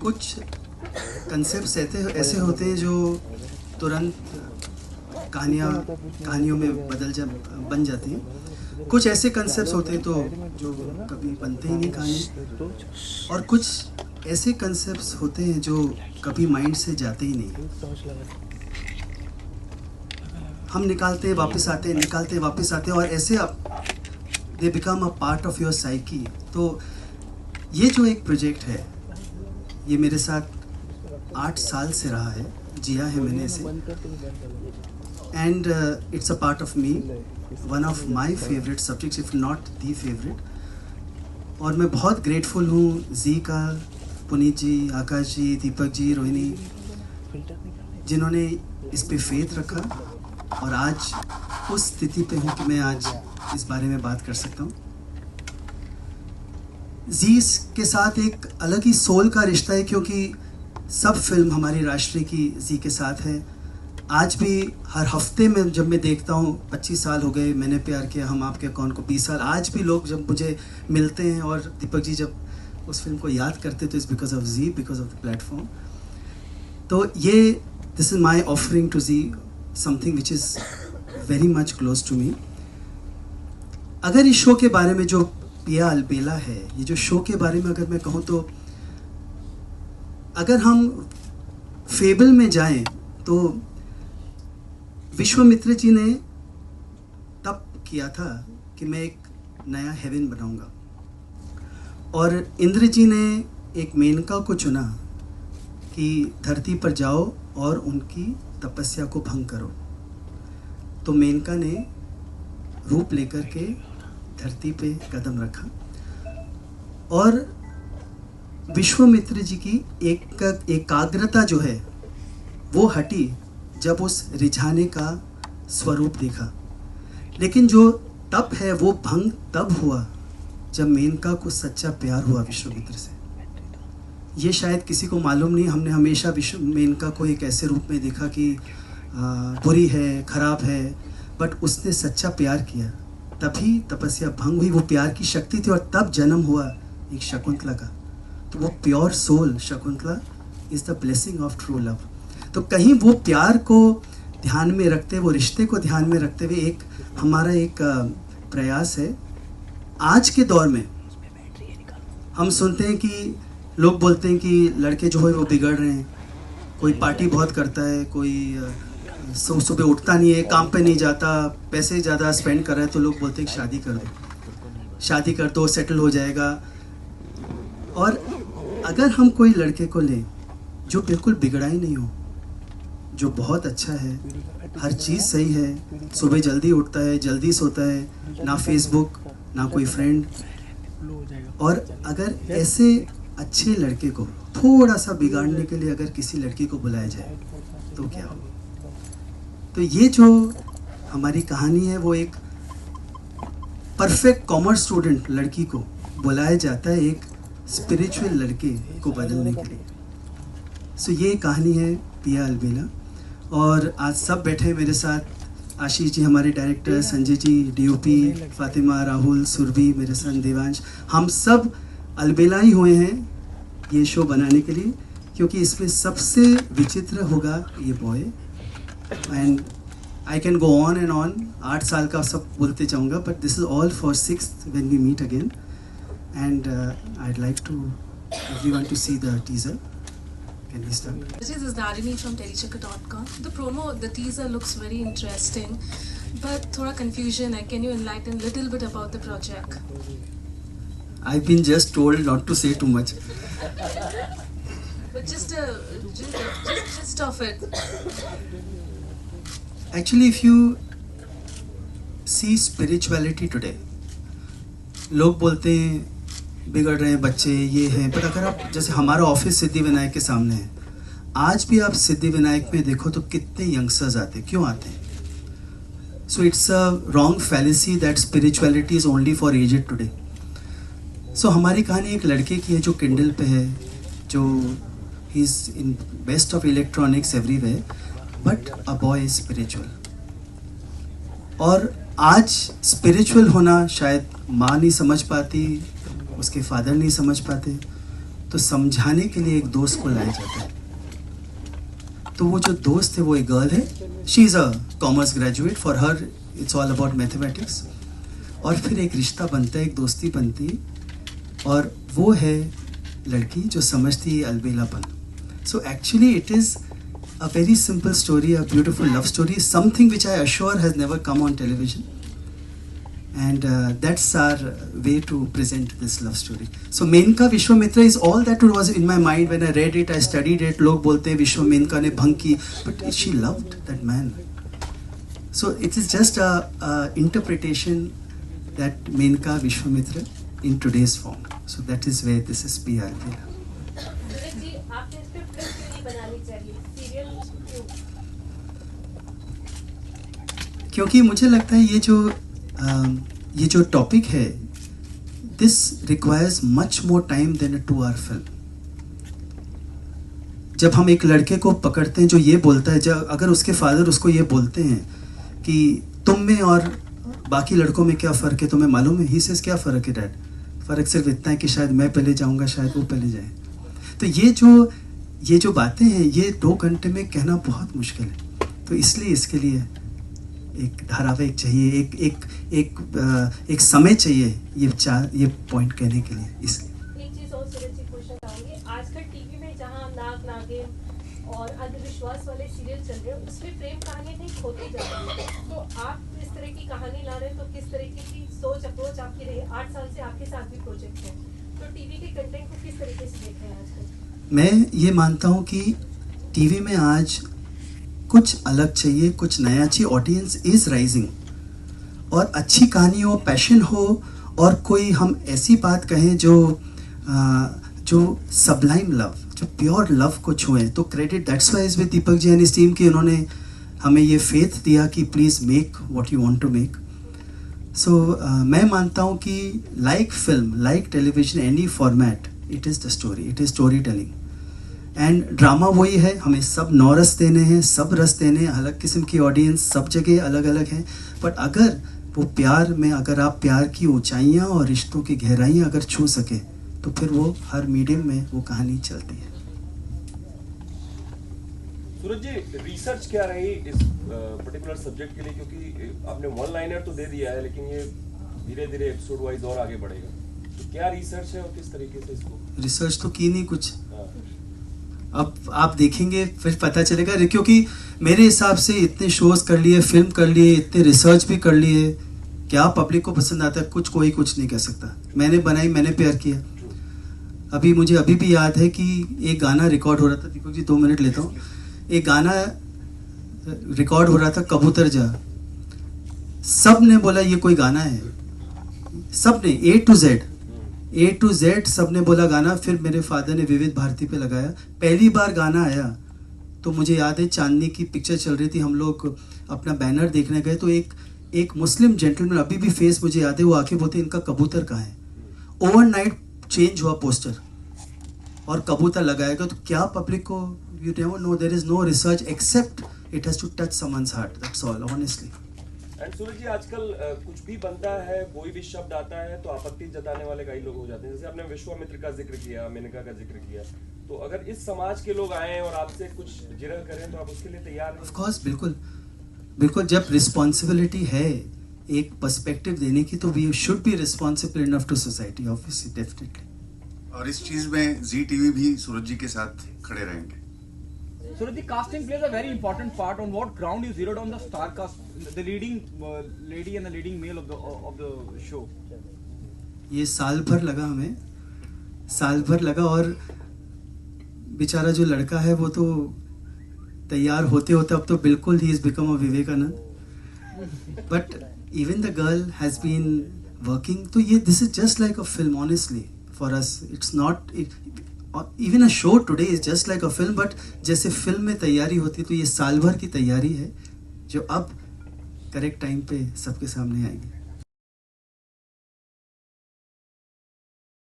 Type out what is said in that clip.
कुछ कंसेप्ट ऐसे होते हैं जो तुरंत कहानियों में बन जाती हैं। कुछ ऐसे कंसेप्ट होते हैं तो जो कभी बनते ही नहीं कहानी, और कुछ ऐसे कंसेप्ट होते हैं जो कभी माइंड से जाते ही नहीं। हम निकालते वापस आते हैं, निकालते वापस आते हैं, और ऐसे they become a part of your psyche. तो ये जो एक प्रोजेक्ट है, ये मेरे साथ 8 साल से रहा है, जिया है मैंने इसे, and it's a part of me, one of my favourite subjects if not the favourite. और मैं बहुत ग्रेटफुल हूँ जी का, पुनीत जी, आकाश जी, दीपक जी, रोहिणी, जिन्होंने इस पे फेथ रखा, और आज उस स्थिति पे हूँ कि मैं आज इस बारे में बात कर सकता हूँ। जी के साथ एक अलग ही सोल का रिश्ता है, क्योंकि सब फिल्म हमारी राष्ट्रीय की जी के साथ है। आज भी हर हफ्ते में जब मैं देखता हूँ, 25 साल हो गए, मैंने प्यार किया, हम आपके कौन को 20 साल, आज भी लोग जब मुझे मिलते हैं और दीपक जी जब उस फिल्म को याद करते तो it's because of Zee, because of the platform. तो ये this is my offering to Zee, something which is very much close to me. अगर इस शो के बारे में जो पिया अलबेला है, ये जो शो के बारे में अगर मैं कहूँ तो अगर हम फेबल में जाएं तो विश्वामित्र जी ने तप किया था कि मैं एक नया हेवन बनाऊंगा, और इंद्र जी ने एक मेनका को चुना कि धरती पर जाओ और उनकी तपस्या को भंग करो। तो मेनका ने रूप लेकर के धरती पे कदम रखा, और विश्वामित्र जी की एकाग्रता जो है वो हटी जब उस रिझाने का स्वरूप देखा। लेकिन जो तप है वो भंग तब हुआ जब मेनका को सच्चा प्यार हुआ विश्वामित्र से। ये शायद किसी को मालूम नहीं, हमने हमेशा मेनका को एक ऐसे रूप में देखा कि बुरी है, खराब है, बट उसने सच्चा प्यार किया, तभी तपस्या भंग हुई। वो प्यार की शक्ति थी, और तब जन्म हुआ एक शकुंतला का। तो वो pure soul Shakuntala is the blessing of true love. तो कहीं वो प्यार को ध्यान में रखते, वो रिश्ते को ध्यान में रखते हुए एक हमारा एक प्रयास है। आज के दौर में हम सुनते हैं कि लोग बोलते हैं कि लड़के जो है वो बिगड़ रहे हैं, कोई पार्टी बहुत करता है, कोई सुबह उठता नहीं है, काम पे नहीं जाता, पैसे ज़्यादा स्पेंड कर रहा है, तो लोग बोलते हैं कि शादी कर दो, शादी कर दो, सेटल हो जाएगा। और अगर हम कोई लड़के को लें जो बिल्कुल बिगड़ा ही नहीं हो, जो बहुत अच्छा है, हर चीज़ सही है, सुबह जल्दी उठता है, जल्दी सोता है, ना फेसबुक ना कोई फ्रेंड, और अगर ऐसे अच्छे लड़के को थोड़ा सा बिगाड़ने के लिए अगर किसी लड़की को बुलाया जाए तो क्या हो। तो ये जो हमारी कहानी है वो एक परफेक्ट कॉमर्स स्टूडेंट लड़की को बुलाया जाता है एक स्पिरिचुअल लड़के को बदलने के लिए। सो ये कहानी है पिया अलबेला। और आज सब बैठे हैं मेरे साथ, आशीष जी हमारे डायरेक्टर, संजय जी डीओपी, फातिमा, राहुल, सुरभि, मेरे सन देवांश, हम सब अलबेला ही हुए हैं ये शो बनाने के लिए, क्योंकि इसमें सबसे विचित्र होगा ये boy. And I can go on and on, 8 साल का सब बोलते जाऊँगा, but this is all for 6th when we meet again. And I'd like to everyone to see the teaser. Can we start? This is Dharini from Telechecker.com. The promo, the teaser looks very interesting, but thoda confusion hai. Can you enlighten a little bit about the project? I've been just told not to say too much. But just of it. Actually, if you see spirituality today, लोग बोलते हैं बिगड़ रहे हैं बच्चे, ये हैं, but अगर आप जैसे हमारा ऑफिस सिद्धि विनायक के सामने है, आज भी आप सिद्धि विनायक में देखो तो कितने यंगस्टर्स आते हैं, क्यों आते हैं? So it's a wrong fallacy that spirituality is only for aged today. So हमारी कहानी एक लड़के की है जो किंडल पे है, जो he is in best of electronics everywhere, but a boy is spiritual. और आज स्पिरिचुअल होना शायद माँ नहीं समझ पाती, उसके फादर नहीं समझ पाते, तो समझाने के लिए एक दोस्त को लाया जाता है। तो वो जो दोस्त है वो एक गर्ल है, she is a commerce graduate, for her it's all about mathematics. और फिर एक रिश्ता बनता है, एक दोस्ती बनती है, और वो है लड़की जो समझती है अलबेलापन। So actually it is a very simple story, a beautiful love story, something which I assure has never come on television. And that's our way to present this love story. So Menka Vishwamitra is all that was in my mind when I read it, I studied it. लोग बोलते हैं विश्वामित्र ने भंग की, but she loved that man. So it is just a interpretation that Menka Vishwamitra in today's form. So that is where this is PR. क्योंकि मुझे लगता है ये जो टॉपिक है, this requires much more time than a 2 hour film. जब हम एक लड़के को पकड़ते हैं जो ये बोलता है, जब अगर उसके फादर उसको ये बोलते हैं कि तुम में और बाकी लड़कों में क्या फ़र्क है, तुम्हें मालूम है? ही सेज क्या फ़र्क है डैड? फ़र्क सिर्फ इतना है कि शायद मैं पहले जाऊँगा, शायद वो पहले जाए। तो ये जो बातें हैं, ये 2 घंटे में कहना बहुत मुश्किल है। तो इसलिए इसके लिए एक धारावाहिक चाहिए, एक समय चाहिए ये पॉइंट कहने के लिए। इसलिए एक चीज और सूरज जी पूछना चाहूंगी, आजकल टीवी में जहां नाग नागिन और अंधविश्वास वाले सीरियल चल रहे हैं, उसमें प्रेम कहानियां नहीं खोती जा रही है। तो आप इस तरह की कहानी ला रहे हैं, तो किस तरीके की सोच अप्रोच आपकी रही? 8 साल से आपके साथ भी प्रोजेक्ट है, तो टीवी के कंटेंट को किस तरीके से देख रहे हैं आजकल? मैं ये मानता हूँ कि टीवी में आज कुछ अलग चाहिए, कुछ नया चाहिए। ऑडियंस इज़ राइजिंग, और अच्छी कहानी हो, पैशन हो, और कोई हम ऐसी बात कहें जो सबलाइम लव, जो प्योर लव को छुए, तो credit that's why is with Deepak ji and his team कि उन्होंने हमें ये फेथ दिया कि please make what you want to make. So मैं मानता हूँ कि like film, like television, any format, it is the story, it is story telling. And drama वही है, हमें सब 9 रस देने हैं, सब रस देने हैं, अलग किस्म की ऑडियंस सब जगह अलग अलग हैं। बट अगर वो प्यार में, अगर आप प्यार की ऊंचाइयां और रिश्तों की गहराइयां अगर छू सके, तो फिर वो हर मीडियम में वो कहानी चलती है। सूरज जी, रिसर्च क्या रही इस पर्टिकुलर सब्जेक्ट के लिए? क्योंकि आपने 1 लाइनर तो दे दिया है, लेकिन ये धीरे धीरे एपिसोड वाइज और आगे बढ़ेगा, तो क्या रिसर्च है और किस तरीके से इसको? रिसर्च तो की नहीं कुछ, अब आप देखेंगे फिर पता चलेगा। क्योंकि मेरे हिसाब से इतने शोज कर लिए, फिल्म कर लिए, इतने रिसर्च भी कर लिए, क्या पब्लिक को पसंद आता है कोई कुछ नहीं कह सकता। मैंने बनाई, मैंने प्यार किया। मुझे अभी भी याद है कि एक गाना रिकॉर्ड हो रहा था, दीपक जी 2 मिनट लेता हूँ। एक गाना रिकॉर्ड हो रहा था, कबूतर जा। सब ने बोला ये कोई गाना है, सब ने A to Z सब ने बोला गाना। फिर मेरे फादर ने विविध भारती पे लगाया, पहली बार गाना आया तो मुझे याद है चांदनी की पिक्चर चल रही थी, हम लोग अपना बैनर देखने गए, तो एक मुस्लिम जेंटलमैन, अभी भी फेस मुझे याद है, वो आके बोलते इनका कबूतर कहाँ है। ओवरनाइट चेंज हुआ पोस्टर और कबूतर लगाएगा। तो क्या पब्लिक को, you never know, there is no research except it has to touch someone's heart, that's all honestly. And Suraj ji, आजकल कुछ भी बनता है, कोई भी शब्द आता है तो आपत्ति जताने वाले कई लोग हो जाते हैं। जैसे आपने विश्वामित्र का जिक्र किया, मेनका का जिक्र किया, तो अगर इस समाज के लोग आए और आपसे कुछ जिरह करें तो आप उसके लिए तैयार हैं? ऑफ कोर्स, बिल्कुल। जब रिस्पॉन्सिबिलिटी है एक पर्सपेक्टिव देने की, तो we should be responsible enough to society, obviously, definitely. और इस चीज में जी टीवी भी सूरज जी के साथ खड़े रहेंगे। So the casting plays a very important part. On what ground you zeroed on the star cast, the leading lady and the leading male of the show? ये साल भर लगा हमें, और बेचारा जो लड़का है वो तो तैयार होते अब तो बिल्कुल ही is become a Vivekananda. But even the girl has been working, तो ये this is just like a film, honestly for us. It's not even a show today is just like a film, but जैसे film में तैयारी होती है, तो ये साल भर की तैयारी है जो अब करेक्ट टाइम पे सबके सामने आएगी।